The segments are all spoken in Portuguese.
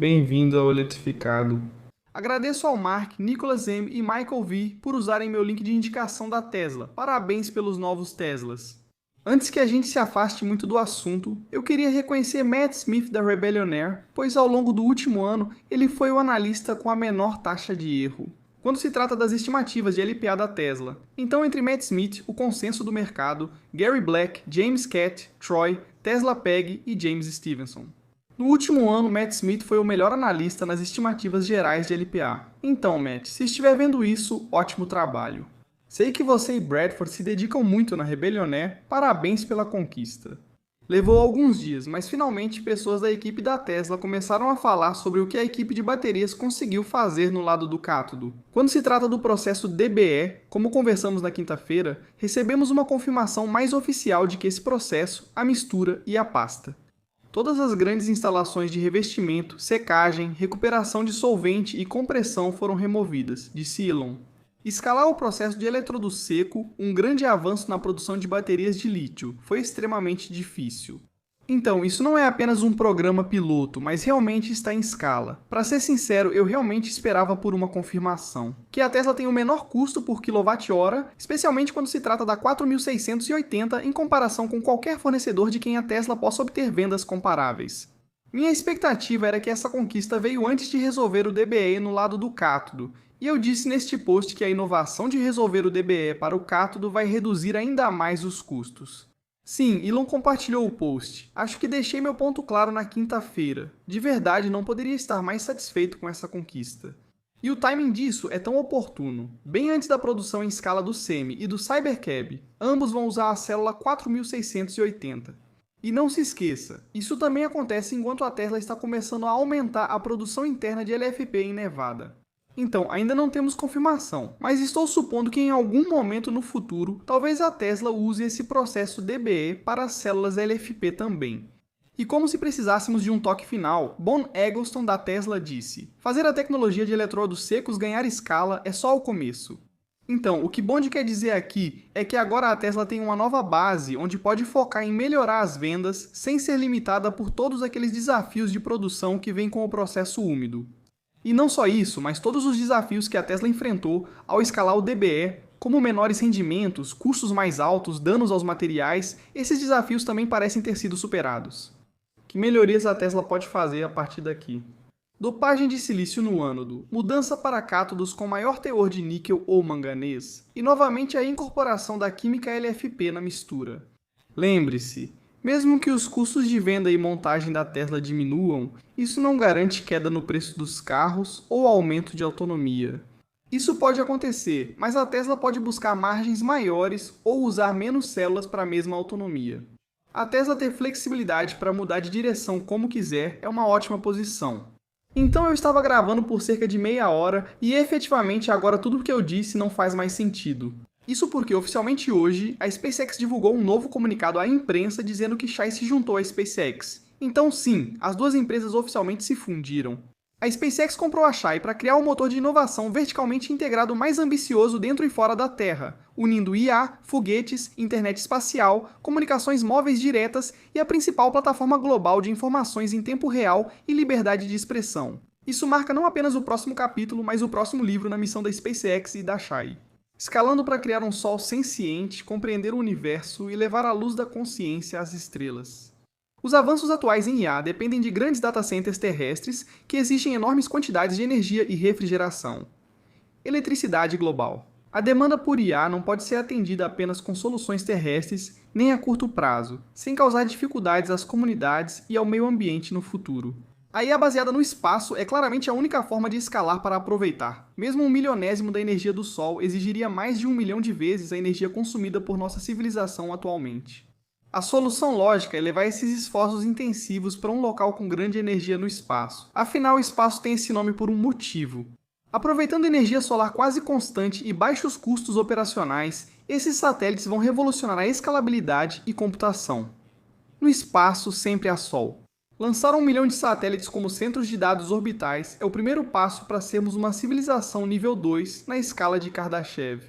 Bem-vindo ao Eletrificado. Agradeço ao Mark, Nicholas M. e Michael V. por usarem meu link de indicação da Tesla. Parabéns pelos novos Teslas. Antes que a gente se afaste muito do assunto, eu queria reconhecer Matt Smith da Rebellionaire, pois ao longo do último ano ele foi o analista com a menor taxa de erro, quando se trata das estimativas de LPA da Tesla. Então, entre Matt Smith, o consenso do mercado, Gary Black, James Catt, Troy, Tesla Peg e James Stevenson. No último ano, Matt Smith foi o melhor analista nas estimativas gerais de LPA. Então, Matt, se estiver vendo isso, ótimo trabalho. Sei que você e Bradford se dedicam muito na Rebellionaire, parabéns pela conquista. Levou alguns dias, mas finalmente pessoas da equipe da Tesla começaram a falar sobre o que a equipe de baterias conseguiu fazer no lado do cátodo. Quando se trata do processo DBE, como conversamos na quinta-feira, recebemos uma confirmação mais oficial de que esse processo, a mistura e a pasta. Todas as grandes instalações de revestimento, secagem, recuperação de solvente e compressão foram removidas, disse Elon. Escalar o processo de eletrodo seco, um grande avanço na produção de baterias de lítio, foi extremamente difícil. Então, isso não é apenas um programa piloto, mas realmente está em escala. Para ser sincero, eu realmente esperava por uma confirmação. Que a Tesla tem o menor custo por quilowatt-hora, especialmente quando se trata da 4680 em comparação com qualquer fornecedor de quem a Tesla possa obter vendas comparáveis. Minha expectativa era que essa conquista veio antes de resolver o DBE no lado do cátodo, e eu disse neste post que a inovação de resolver o DBE para o cátodo vai reduzir ainda mais os custos. Sim, Elon compartilhou o post. Acho que deixei meu ponto claro na quinta-feira. De verdade, não poderia estar mais satisfeito com essa conquista. E o timing disso é tão oportuno. Bem antes da produção em escala do Semi e do Cybercab, ambos vão usar a célula 4680. E não se esqueça, isso também acontece enquanto a Tesla está começando a aumentar a produção interna de LFP em Nevada. Então, ainda não temos confirmação, mas estou supondo que em algum momento no futuro, talvez a Tesla use esse processo DBE para as células LFP também. E como se precisássemos de um toque final, Bon Eggleston da Tesla disse: fazer a tecnologia de eletrodos secos ganhar escala é só o começo. Então, o que Bond quer dizer aqui é que agora a Tesla tem uma nova base onde pode focar em melhorar as vendas sem ser limitada por todos aqueles desafios de produção que vêm com o processo úmido. E não só isso, mas todos os desafios que a Tesla enfrentou ao escalar o DBE, como menores rendimentos, custos mais altos, danos aos materiais, esses desafios também parecem ter sido superados. Que melhorias a Tesla pode fazer a partir daqui? Dopagem de silício no ânodo, mudança para cátodos com maior teor de níquel ou manganês, e novamente a incorporação da química LFP na mistura. Lembre-se, mesmo que os custos de venda e montagem da Tesla diminuam, isso não garante queda no preço dos carros ou aumento de autonomia. Isso pode acontecer, mas a Tesla pode buscar margens maiores ou usar menos células para a mesma autonomia. A Tesla ter flexibilidade para mudar de direção como quiser é uma ótima posição. Então eu estava gravando por cerca de meia hora e efetivamente agora tudo o que eu disse não faz mais sentido. Isso porque oficialmente hoje a SpaceX divulgou um novo comunicado à imprensa dizendo que Shai se juntou à SpaceX. Então sim, as duas empresas oficialmente se fundiram. A SpaceX comprou a Shai para criar um motor de inovação verticalmente integrado mais ambicioso dentro e fora da Terra, unindo IA, foguetes, internet espacial, comunicações móveis diretas e a principal plataforma global de informações em tempo real e liberdade de expressão. Isso marca não apenas o próximo capítulo, mas o próximo livro na missão da SpaceX e da Shai. Escalando para criar um sol senciente, compreender o universo e levar a luz da consciência às estrelas. Os avanços atuais em IA dependem de grandes datacenters terrestres que exigem enormes quantidades de energia e refrigeração. Eletricidade global. A demanda por IA não pode ser atendida apenas com soluções terrestres nem a curto prazo, sem causar dificuldades às comunidades e ao meio ambiente no futuro. A IA baseada no espaço é claramente a única forma de escalar para aproveitar. Mesmo 1/1000º da energia do Sol exigiria mais de 1 milhão de vezes a energia consumida por nossa civilização atualmente. A solução lógica é levar esses esforços intensivos para um local com grande energia no espaço. Afinal, o espaço tem esse nome por um motivo. Aproveitando energia solar quase constante e baixos custos operacionais, esses satélites vão revolucionar a escalabilidade e computação. No espaço, sempre há Sol. Lançar 1 milhão de satélites como centros de dados orbitais é o primeiro passo para sermos uma civilização nível 2 na escala de Kardashev.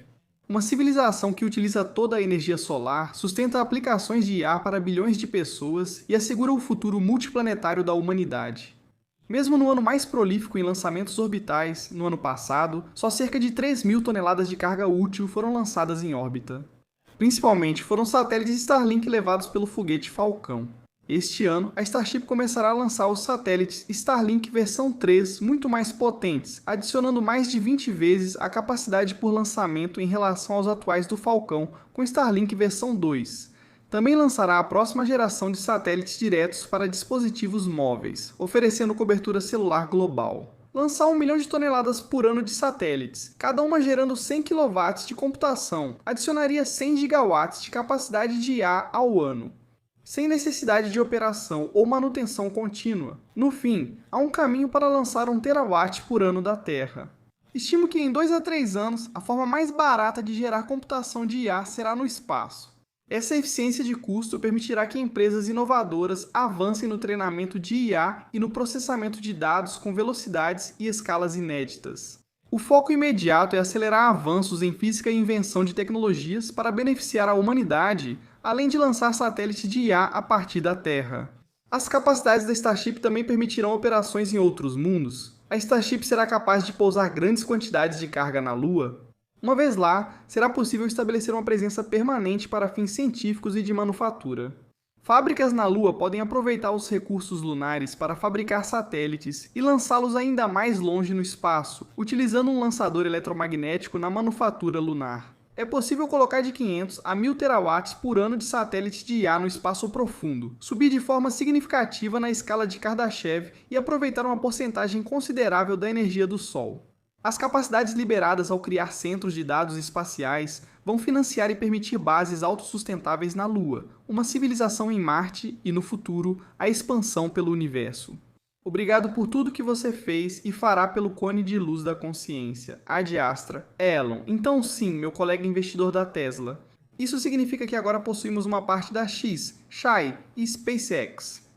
Uma civilização que utiliza toda a energia solar, sustenta aplicações de IA para bilhões de pessoas e assegura o futuro multiplanetário da humanidade. Mesmo no ano mais prolífico em lançamentos orbitais, no ano passado, só cerca de 3.000 toneladas de carga útil foram lançadas em órbita. Principalmente foram satélites Starlink levados pelo foguete Falcão. Este ano, a Starship começará a lançar os satélites Starlink versão 3 muito mais potentes, adicionando mais de 20 vezes a capacidade por lançamento em relação aos atuais do Falcão, com Starlink versão 2. Também lançará a próxima geração de satélites diretos para dispositivos móveis, oferecendo cobertura celular global. Lançar 1 milhão de toneladas por ano de satélites, cada uma gerando 100 kW de computação, adicionaria 100 gigawatts de capacidade de IA ao ano, sem necessidade de operação ou manutenção contínua. No fim, há um caminho para lançar 1 terawatt por ano da Terra. Estimo que em 2 a 3 anos, a forma mais barata de gerar computação de IA será no espaço. Essa eficiência de custo permitirá que empresas inovadoras avancem no treinamento de IA e no processamento de dados com velocidades e escalas inéditas. O foco imediato é acelerar avanços em física e invenção de tecnologias para beneficiar a humanidade, além de lançar satélites de IA a partir da Terra. As capacidades da Starship também permitirão operações em outros mundos. A Starship será capaz de pousar grandes quantidades de carga na Lua. Uma vez lá, será possível estabelecer uma presença permanente para fins científicos e de manufatura. Fábricas na Lua podem aproveitar os recursos lunares para fabricar satélites e lançá-los ainda mais longe no espaço, utilizando um lançador eletromagnético na manufatura lunar. É possível colocar de 500 a 1.000 terawatts por ano de satélites de IA no espaço profundo, subir de forma significativa na escala de Kardashev e aproveitar uma porcentagem considerável da energia do Sol. As capacidades liberadas ao criar centros de dados espaciais vão financiar e permitir bases autossustentáveis na Lua, uma civilização em Marte e, no futuro, a expansão pelo universo. Obrigado por tudo que você fez e fará pelo cone de luz da consciência. Ad Astra. Elon. Então sim, meu colega investidor da Tesla. Isso significa que agora possuímos uma parte da X, Shai e SpaceX.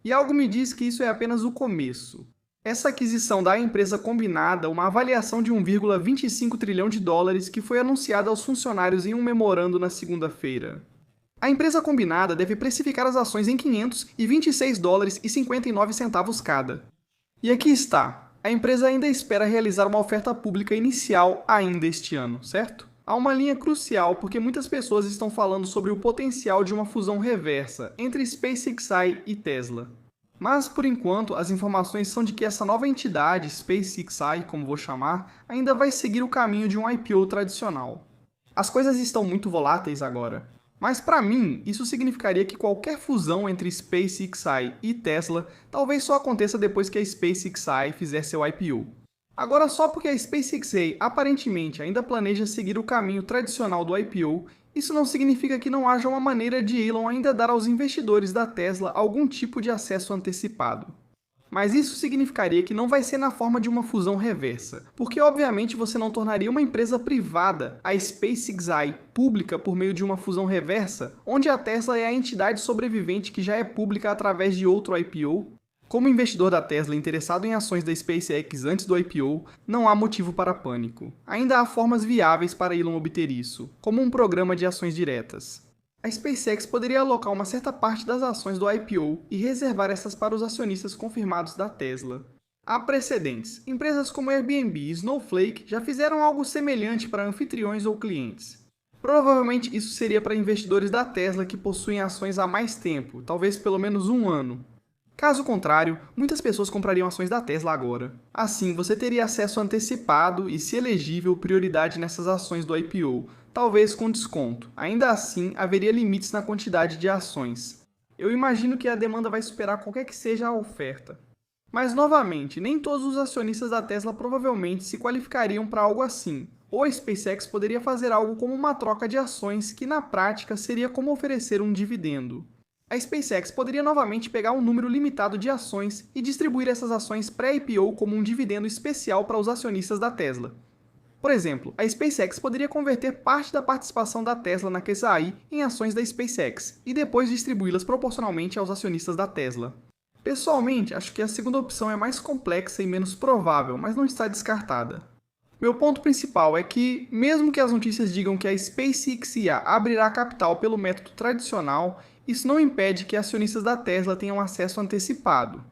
E algo me diz que isso é apenas o começo. Essa aquisição dá à empresa combinada uma avaliação de 1,25 trilhão de dólares que foi anunciada aos funcionários em um memorando na segunda-feira. A empresa combinada deve precificar as ações em 526 dólares e 59 centavos cada. E aqui está. A empresa ainda espera realizar uma oferta pública inicial ainda este ano, certo? Há uma linha crucial porque muitas pessoas estão falando sobre o potencial de uma fusão reversa entre SpaceXI e Tesla. Mas, por enquanto, as informações são de que essa nova entidade, SpaceXI, como vou chamar, ainda vai seguir o caminho de um IPO tradicional. As coisas estão muito voláteis agora. Mas, para mim, isso significaria que qualquer fusão entre SpaceXI e Tesla talvez só aconteça depois que a SpaceXI fizer seu IPO. Agora, só porque a SpaceXI aparentemente ainda planeja seguir o caminho tradicional do IPO, isso não significa que não haja uma maneira de Elon ainda dar aos investidores da Tesla algum tipo de acesso antecipado. Mas isso significaria que não vai ser na forma de uma fusão reversa, porque obviamente você não tornaria uma empresa privada, a SpaceXI, pública por meio de uma fusão reversa, onde a Tesla é a entidade sobrevivente que já é pública através de outro IPO. Como investidor da Tesla interessado em ações da SpaceX antes do IPO, não há motivo para pânico. Ainda há formas viáveis para Elon obter isso, como um programa de ações diretas. A SpaceX poderia alocar uma certa parte das ações do IPO e reservar essas para os acionistas confirmados da Tesla. Há precedentes. Empresas como Airbnb e Snowflake já fizeram algo semelhante para anfitriões ou clientes. Provavelmente isso seria para investidores da Tesla que possuem ações há mais tempo, talvez pelo menos um ano. Caso contrário, muitas pessoas comprariam ações da Tesla agora. Assim, você teria acesso antecipado e, se elegível, prioridade nessas ações do IPO, talvez com desconto. Ainda assim, haveria limites na quantidade de ações. Eu imagino que a demanda vai superar qualquer que seja a oferta. Mas, novamente, nem todos os acionistas da Tesla provavelmente se qualificariam para algo assim. Ou a SpaceX poderia fazer algo como uma troca de ações que, na prática, seria como oferecer um dividendo. A SpaceX poderia novamente pegar um número limitado de ações e distribuir essas ações pré-IPO como um dividendo especial para os acionistas da Tesla. Por exemplo, a SpaceX poderia converter parte da participação da Tesla na QSI em ações da SpaceX e depois distribuí-las proporcionalmente aos acionistas da Tesla. Pessoalmente, acho que a segunda opção é mais complexa e menos provável, mas não está descartada. Meu ponto principal é que, mesmo que as notícias digam que a SpaceXIA abrirá capital pelo método tradicional, isso não impede que acionistas da Tesla tenham acesso antecipado.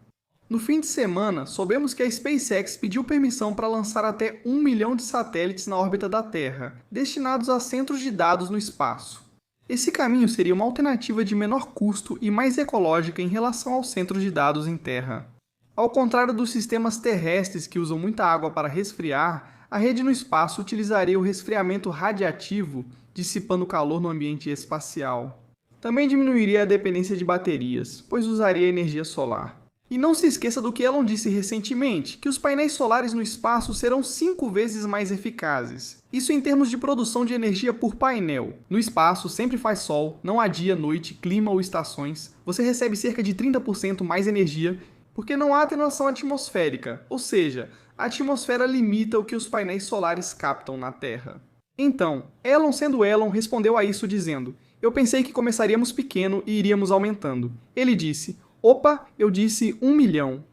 No fim de semana, soubemos que a SpaceX pediu permissão para lançar até 1 milhão de satélites na órbita da Terra, destinados a centros de dados no espaço. Esse caminho seria uma alternativa de menor custo e mais ecológica em relação aos centros de dados em Terra. Ao contrário dos sistemas terrestres que usam muita água para resfriar, a rede no espaço utilizaria o resfriamento radiativo, dissipando calor no ambiente espacial. Também diminuiria a dependência de baterias, pois usaria energia solar. E não se esqueça do que Elon disse recentemente, que os painéis solares no espaço serão 5 vezes mais eficazes. Isso em termos de produção de energia por painel. No espaço sempre faz sol, não há dia, noite, clima ou estações. Você recebe cerca de 30% mais energia, porque não há atenuação atmosférica, ou seja, a atmosfera limita o que os painéis solares captam na Terra. Então, Elon sendo Elon respondeu a isso dizendo: "Eu pensei que começaríamos pequeno e iríamos aumentando." Ele disse: "Opa, eu disse 1 milhão.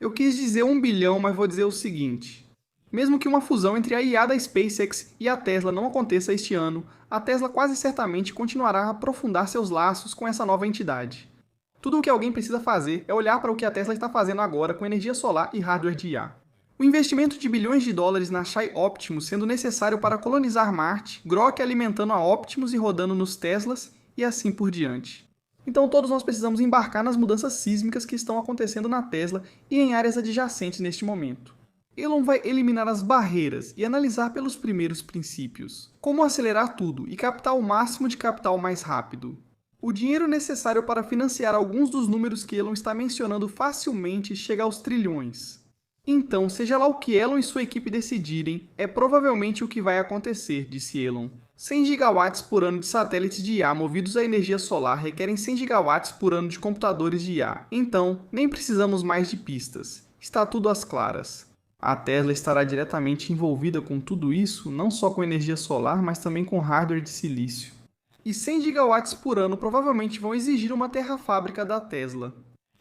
Eu quis dizer 1 bilhão, mas vou dizer o seguinte. Mesmo que uma fusão entre a IA da SpaceX e a Tesla não aconteça este ano, a Tesla quase certamente continuará a aprofundar seus laços com essa nova entidade. Tudo o que alguém precisa fazer é olhar para o que a Tesla está fazendo agora com energia solar e hardware de IA. O investimento de bilhões de dólares na Shy Optimus sendo necessário para colonizar Marte, Grok alimentando a Optimus e rodando nos Teslas, e assim por diante. Então todos nós precisamos embarcar nas mudanças sísmicas que estão acontecendo na Tesla e em áreas adjacentes neste momento. Elon vai eliminar as barreiras e analisar pelos primeiros princípios. Como acelerar tudo e captar o máximo de capital mais rápido. O dinheiro necessário para financiar alguns dos números que Elon está mencionando facilmente chega aos trilhões. Então, seja lá o que Elon e sua equipe decidirem, é provavelmente o que vai acontecer, disse Elon. 100 gigawatts por ano de satélites de IA movidos a energia solar requerem 100 gigawatts por ano de computadores de IA. Então, nem precisamos mais de pistas. Está tudo às claras. A Tesla estará diretamente envolvida com tudo isso, não só com energia solar, mas também com hardware de silício. E 100 gigawatts por ano provavelmente vão exigir uma terra-fábrica da Tesla.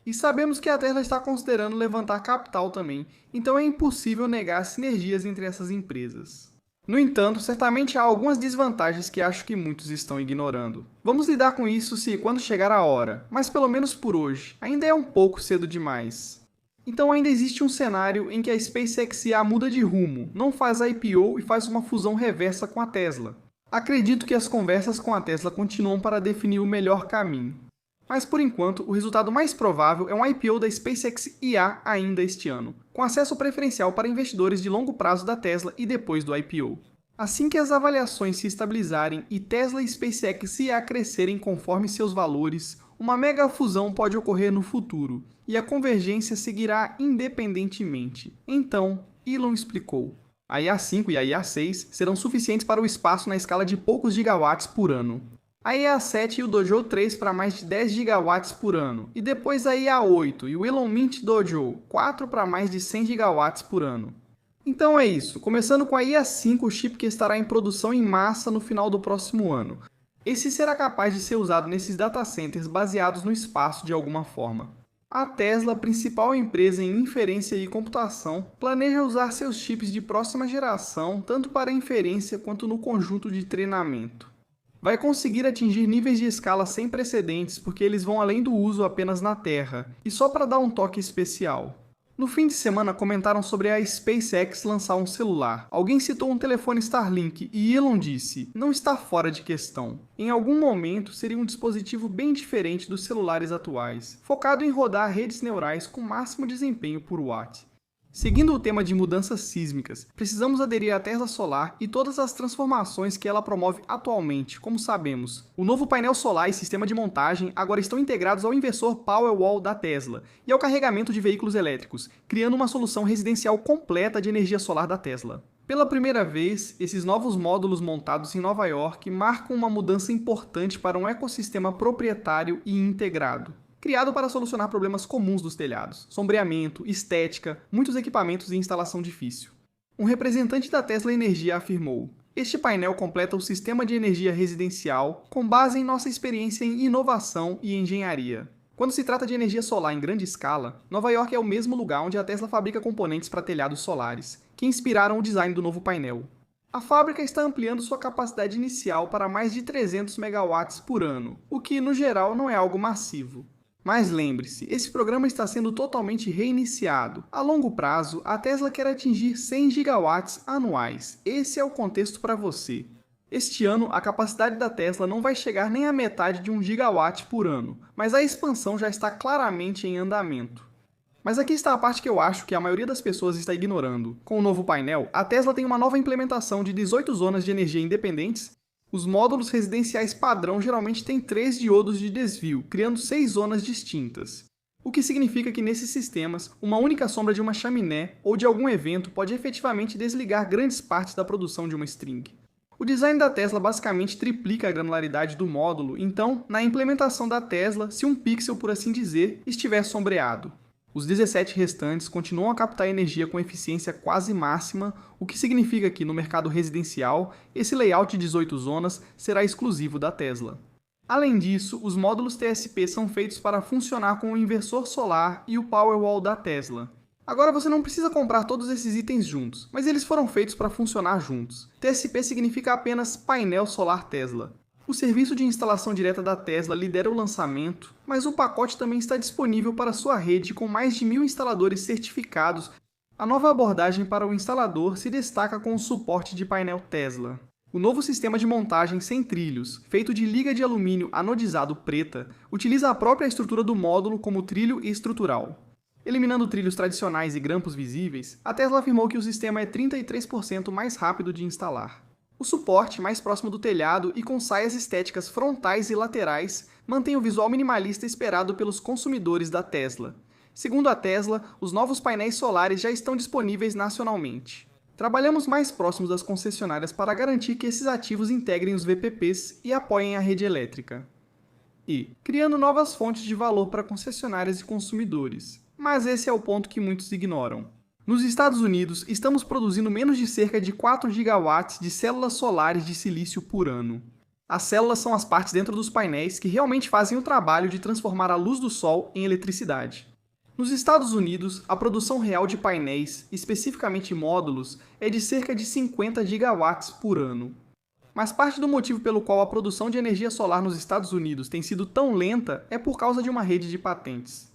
E sabemos que a Tesla está considerando levantar capital também, então é impossível negar as sinergias entre essas empresas. No entanto, certamente há algumas desvantagens que acho que muitos estão ignorando. Vamos lidar com isso se quando chegar a hora, mas pelo menos por hoje, ainda é um pouco cedo demais. Então ainda existe um cenário em que a SpaceX IA muda de rumo, não faz a IPO e faz uma fusão reversa com a Tesla. Acredito que as conversas com a Tesla continuam para definir o melhor caminho. Mas por enquanto, o resultado mais provável é um IPO da SpaceX IA ainda este ano, com acesso preferencial para investidores de longo prazo da Tesla e depois do IPO. Assim que as avaliações se estabilizarem e Tesla e SpaceX IA crescerem conforme seus valores, uma mega fusão pode ocorrer no futuro, e a convergência seguirá independentemente. Então, Elon explicou. A IA5 e a IA6 serão suficientes para o espaço na escala de poucos gigawatts por ano. A IA7 e o Dojo 3 para mais de 10 gigawatts por ano, e depois a IA8 e o Elon Mint Dojo 4 para mais de 100 gigawatts por ano. Então é isso, começando com a IA5, o chip que estará em produção em massa no final do próximo ano. Esse será capaz de ser usado nesses data centers baseados no espaço de alguma forma. A Tesla, principal empresa em inferência e computação, planeja usar seus chips de próxima geração tanto para inferência quanto no conjunto de treinamento. Vai conseguir atingir níveis de escala sem precedentes porque eles vão além do uso apenas na Terra, e só para dar um toque especial. No fim de semana comentaram sobre a SpaceX lançar um celular. Alguém citou um telefone Starlink e Elon disse, não está fora de questão. Em algum momento seria um dispositivo bem diferente dos celulares atuais, focado em rodar redes neurais com máximo desempenho por watt. Seguindo o tema de mudanças sísmicas, precisamos aderir à Tesla Solar e todas as transformações que ela promove atualmente, como sabemos. O novo painel solar e sistema de montagem agora estão integrados ao inversor Powerwall da Tesla e ao carregamento de veículos elétricos, criando uma solução residencial completa de energia solar da Tesla. Pela primeira vez, esses novos módulos montados em Nova York marcam uma mudança importante para um ecossistema proprietário e integrado. Criado para solucionar problemas comuns dos telhados, sombreamento, estética, muitos equipamentos e instalação difícil. Um representante da Tesla Energia afirmou, este painel completa o sistema de energia residencial com base em nossa experiência em inovação e engenharia. Quando se trata de energia solar em grande escala, Nova York é o mesmo lugar onde a Tesla fabrica componentes para telhados solares, que inspiraram o design do novo painel. A fábrica está ampliando sua capacidade inicial para mais de 300 megawatts por ano, o que, no geral, não é algo massivo. Mas lembre-se, esse programa está sendo totalmente reiniciado. A longo prazo, a Tesla quer atingir 100 gigawatts anuais. Esse é o contexto para você. Este ano, a capacidade da Tesla não vai chegar nem à metade de 1 gigawatt por ano, mas a expansão já está claramente em andamento. Mas aqui está a parte que eu acho que a maioria das pessoas está ignorando. Com o novo painel, a Tesla tem uma nova implementação de 18 zonas de energia independentes. Os módulos residenciais padrão geralmente têm 3 diodos de desvio, criando 6 zonas distintas. O que significa que nesses sistemas, uma única sombra de uma chaminé ou de algum evento pode efetivamente desligar grandes partes da produção de uma string. O design da Tesla basicamente triplica a granularidade do módulo, então, na implementação da Tesla, se um pixel, por assim dizer, estiver sombreado. Os 17 restantes continuam a captar energia com eficiência quase máxima, o que significa que, no mercado residencial, esse layout de 18 zonas será exclusivo da Tesla. Além disso, os módulos TSP são feitos para funcionar com o inversor solar e o Powerwall da Tesla. Agora você não precisa comprar todos esses itens juntos, mas eles foram feitos para funcionar juntos. TSP significa apenas Painel Solar Tesla. O serviço de instalação direta da Tesla lidera o lançamento, mas o pacote também está disponível para sua rede com mais de 1.000 instaladores certificados. A nova abordagem para o instalador se destaca com o suporte de painel Tesla. O novo sistema de montagem sem trilhos, feito de liga de alumínio anodizado preta, utiliza a própria estrutura do módulo como trilho estrutural. Eliminando trilhos tradicionais e grampos visíveis, a Tesla afirmou que o sistema é 33% mais rápido de instalar. O suporte, mais próximo do telhado e com saias estéticas frontais e laterais, mantém o visual minimalista esperado pelos consumidores da Tesla. Segundo a Tesla, os novos painéis solares já estão disponíveis nacionalmente. Trabalhamos mais próximos das concessionárias para garantir que esses ativos integrem os VPPs e apoiem a rede elétrica. E criando novas fontes de valor para concessionárias e consumidores. Mas esse é o ponto que muitos ignoram. Nos Estados Unidos, estamos produzindo menos de cerca de 4 gigawatts de células solares de silício por ano. As células são as partes dentro dos painéis que realmente fazem o trabalho de transformar a luz do sol em eletricidade. Nos Estados Unidos, a produção real de painéis, especificamente módulos, é de cerca de 50 gigawatts por ano. Mas parte do motivo pelo qual a produção de energia solar nos Estados Unidos tem sido tão lenta é por causa de uma rede de patentes.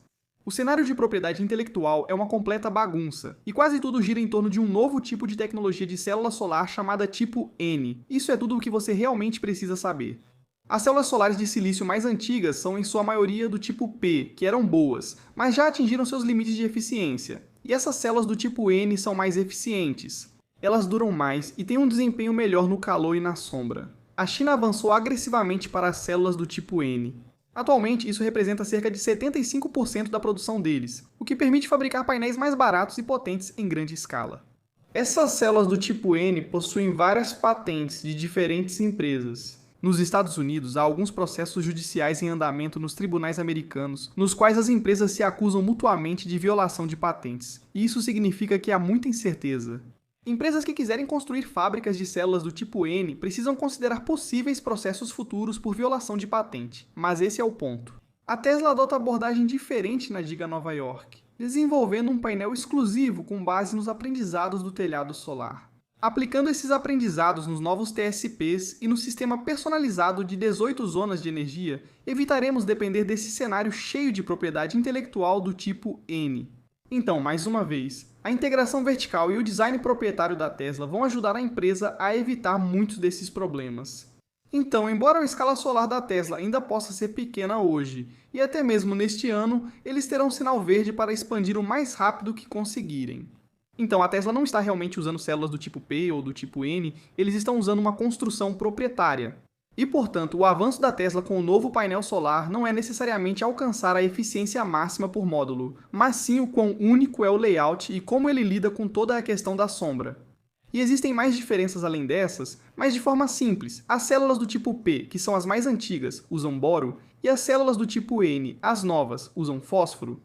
O cenário de propriedade intelectual é uma completa bagunça, e quase tudo gira em torno de um novo tipo de tecnologia de célula solar chamada tipo N. Isso é tudo o que você realmente precisa saber. As células solares de silício mais antigas são em sua maioria do tipo P, que eram boas, mas já atingiram seus limites de eficiência. E essas células do tipo N são mais eficientes. Elas duram mais e têm um desempenho melhor no calor e na sombra. A China avançou agressivamente para as células do tipo N. Atualmente, isso representa cerca de 75% da produção deles, o que permite fabricar painéis mais baratos e potentes em grande escala. Essas células do tipo N possuem várias patentes de diferentes empresas. Nos Estados Unidos, há alguns processos judiciais em andamento nos tribunais americanos, nos quais as empresas se acusam mutuamente de violação de patentes. E isso significa que há muita incerteza. Empresas que quiserem construir fábricas de células do tipo N precisam considerar possíveis processos futuros por violação de patente. Mas esse é o ponto. A Tesla adota abordagem diferente na Giga Nova York, desenvolvendo um painel exclusivo com base nos aprendizados do telhado solar. Aplicando esses aprendizados nos novos TSPs e no sistema personalizado de 18 zonas de energia, evitaremos depender desse cenário cheio de propriedade intelectual do tipo N. Então, mais uma vez, a integração vertical e o design proprietário da Tesla vão ajudar a empresa a evitar muitos desses problemas. Então, embora a escala solar da Tesla ainda possa ser pequena hoje, e até mesmo neste ano, eles terão sinal verde para expandir o mais rápido que conseguirem. Então, a Tesla não está realmente usando células do tipo P ou do tipo N, eles estão usando uma construção proprietária. E, portanto, o avanço da Tesla com o novo painel solar não é necessariamente alcançar a eficiência máxima por módulo, mas sim o quão único é o layout e como ele lida com toda a questão da sombra. E existem mais diferenças além dessas, mas de forma simples. As células do tipo P, que são as mais antigas, usam boro, e as células do tipo N, as novas, usam fósforo.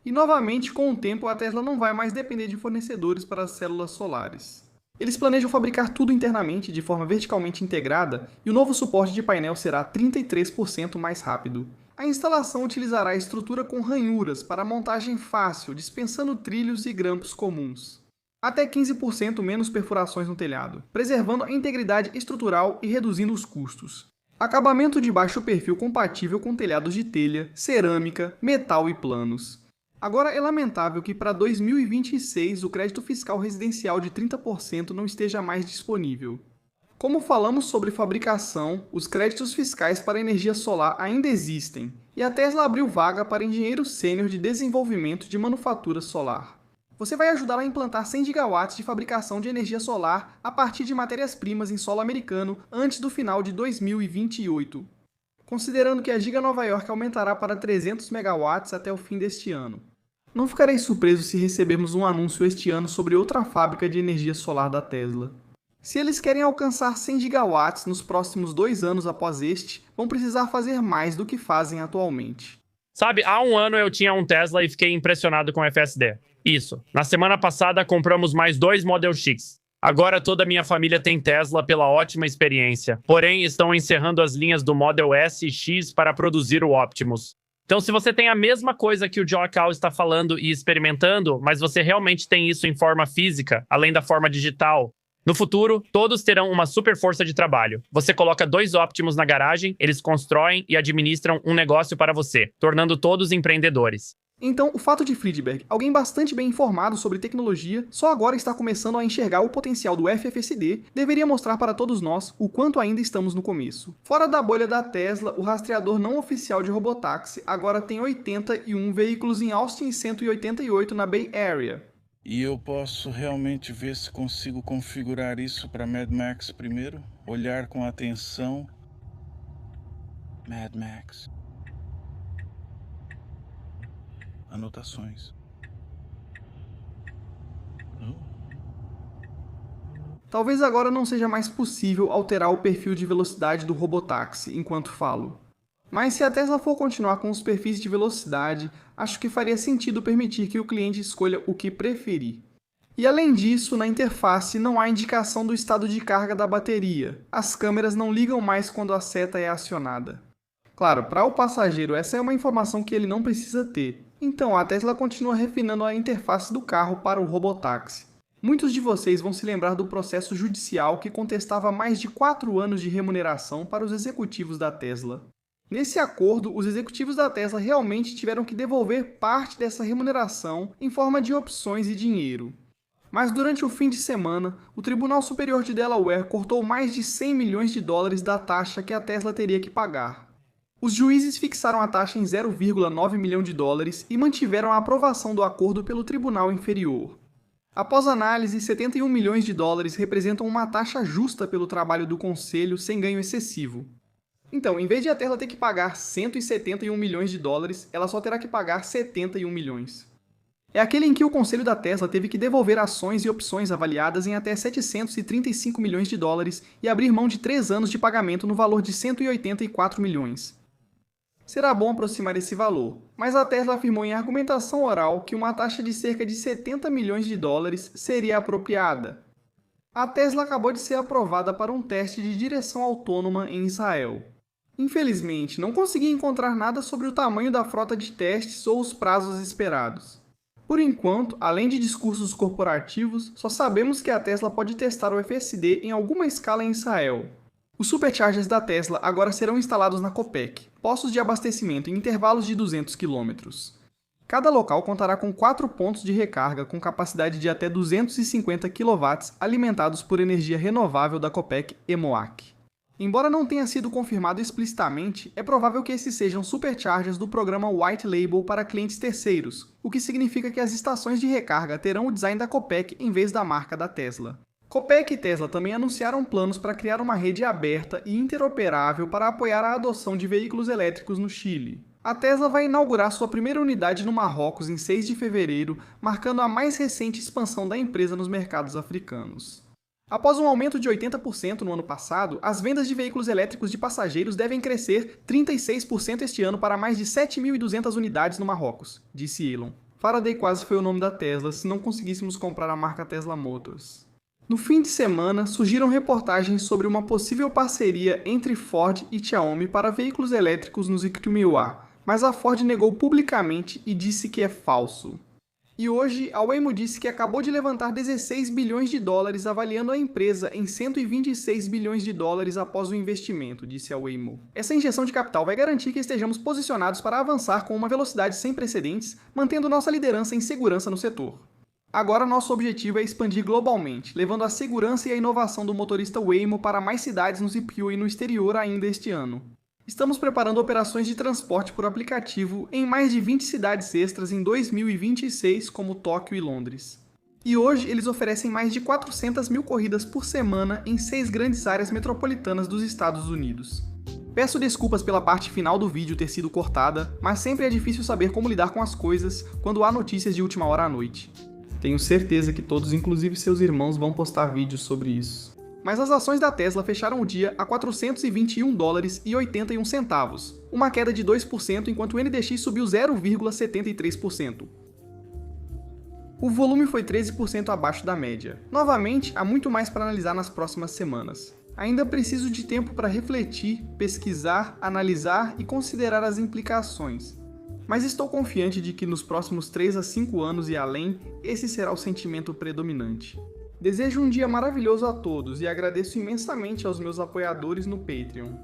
E novamente, com o tempo, a Tesla não vai mais depender de fornecedores para as células solares. Eles planejam fabricar tudo internamente, de forma verticalmente integrada, e o novo suporte de painel será 33% mais rápido. A instalação utilizará a estrutura com ranhuras para montagem fácil, dispensando trilhos e grampos comuns. Até 15% menos perfurações no telhado, preservando a integridade estrutural e reduzindo os custos. Acabamento de baixo perfil compatível com telhados de telha, cerâmica, metal e planos. Agora é lamentável que para 2026 o crédito fiscal residencial de 30% não esteja mais disponível. Como falamos sobre fabricação, os créditos fiscais para energia solar ainda existem, e a Tesla abriu vaga para engenheiro sênior de desenvolvimento de manufatura solar. Você vai ajudar a implantar 100 gigawatts de fabricação de energia solar a partir de matérias-primas em solo americano antes do final de 2028, considerando que a Giga Nova York aumentará para 300 megawatts até o fim deste ano. Não ficarei surpreso se recebermos um anúncio este ano sobre outra fábrica de energia solar da Tesla. Se eles querem alcançar 100 gigawatts nos próximos 2 anos após este, vão precisar fazer mais do que fazem atualmente. Sabe, há um ano eu tinha um Tesla e fiquei impressionado com o FSD. Isso. Na semana passada compramos mais 2 Model X. Agora toda a minha família tem Tesla pela ótima experiência. Porém, estão encerrando as linhas do Model S e X para produzir o Optimus. Então, se você tem a mesma coisa que o John Cal está falando e experimentando, mas você realmente tem isso em forma física, além da forma digital, no futuro, todos terão uma super força de trabalho. Você coloca 2 Optimus na garagem, eles constroem e administram um negócio para você, tornando todos empreendedores. Então, o fato de Friedberg, alguém bastante bem informado sobre tecnologia, só agora está começando a enxergar o potencial do FFSD, deveria mostrar para todos nós o quanto ainda estamos no começo. Fora da bolha da Tesla, o rastreador não oficial de robotáxi agora tem 81 veículos em Austin e 188 na Bay Area. E eu posso realmente ver se consigo configurar isso para Mad Max primeiro? Olhar com atenção. Mad Max. Anotações. Talvez agora não seja mais possível alterar o perfil de velocidade do robotáxi enquanto falo. Mas se a Tesla for continuar com os perfis de velocidade, acho que faria sentido permitir que o cliente escolha o que preferir. E além disso, na interface não há indicação do estado de carga da bateria. As câmeras não ligam mais quando a seta é acionada. Claro, para o passageiro essa é uma informação que ele não precisa ter. Então a Tesla continua refinando a interface do carro para o robotáxi. Muitos de vocês vão se lembrar do processo judicial que contestava mais de 4 anos de remuneração para os executivos da Tesla. Nesse acordo, os executivos da Tesla realmente tiveram que devolver parte dessa remuneração em forma de opções e dinheiro. Mas durante o fim de semana, o Tribunal Superior de Delaware cortou mais de 100 milhões de dólares da taxa que a Tesla teria que pagar. Os juízes fixaram a taxa em 0,9 milhão de dólares e mantiveram a aprovação do acordo pelo tribunal inferior. Após análise, 71 milhões de dólares representam uma taxa justa pelo trabalho do conselho sem ganho excessivo. Então, em vez de a Tesla ter que pagar 171 milhões de dólares, ela só terá que pagar 71 milhões. É aquele em que o conselho da Tesla teve que devolver ações e opções avaliadas em até 735 milhões de dólares e abrir mão de 3 anos de pagamento no valor de 184 milhões. Será bom aproximar esse valor, mas a Tesla afirmou em argumentação oral que uma taxa de cerca de 70 milhões de dólares seria apropriada. A Tesla acabou de ser aprovada para um teste de direção autônoma em Israel. Infelizmente, não consegui encontrar nada sobre o tamanho da frota de testes ou os prazos esperados. Por enquanto, além de discursos corporativos, só sabemos que a Tesla pode testar o FSD em alguma escala em Israel. Os superchargers da Tesla agora serão instalados na Copec, postos de abastecimento em intervalos de 200 km. Cada local contará com 4 pontos de recarga com capacidade de até 250 kW alimentados por energia renovável da Copec EMOAC. Embora não tenha sido confirmado explicitamente, é provável que esses sejam superchargers do programa White Label para clientes terceiros, o que significa que as estações de recarga terão o design da Copec em vez da marca da Tesla. Copec e Tesla também anunciaram planos para criar uma rede aberta e interoperável para apoiar a adoção de veículos elétricos no Chile. A Tesla vai inaugurar sua primeira unidade no Marrocos em 6 de fevereiro, marcando a mais recente expansão da empresa nos mercados africanos. Após um aumento de 80% no ano passado, as vendas de veículos elétricos de passageiros devem crescer 36% este ano para mais de 7.200 unidades no Marrocos, disse Elon. Faraday quase foi o nome da Tesla se não conseguíssemos comprar a marca Tesla Motors. No fim de semana, surgiram reportagens sobre uma possível parceria entre Ford e Xiaomi para veículos elétricos nos EQ1000A, mas a Ford negou publicamente e disse que é falso. E hoje, a Waymo disse que acabou de levantar 16 bilhões de dólares, avaliando a empresa em 126 bilhões de dólares após o investimento, disse a Waymo. Essa injeção de capital vai garantir que estejamos posicionados para avançar com uma velocidade sem precedentes, mantendo nossa liderança em segurança no setor. Agora nosso objetivo é expandir globalmente, levando a segurança e a inovação do motorista Waymo para mais cidades no CPU e no exterior ainda este ano. Estamos preparando operações de transporte por aplicativo em mais de 20 cidades extras em 2026, como Tóquio e Londres. E hoje eles oferecem mais de 400 mil corridas por semana em 6 grandes áreas metropolitanas dos Estados Unidos. Peço desculpas pela parte final do vídeo ter sido cortada, mas sempre é difícil saber como lidar com as coisas quando há notícias de última hora à noite. Tenho certeza que todos, inclusive seus irmãos, vão postar vídeos sobre isso. Mas as ações da Tesla fecharam o dia a 421 dólares e 81 centavos, uma queda de 2%, enquanto o NDX subiu 0,73%. O volume foi 13% abaixo da média. Novamente, há muito mais para analisar nas próximas semanas. Ainda preciso de tempo para refletir, pesquisar, analisar e considerar as implicações. Mas estou confiante de que nos próximos 3 a 5 anos e além, esse será o sentimento predominante. Desejo um dia maravilhoso a todos e agradeço imensamente aos meus apoiadores no Patreon.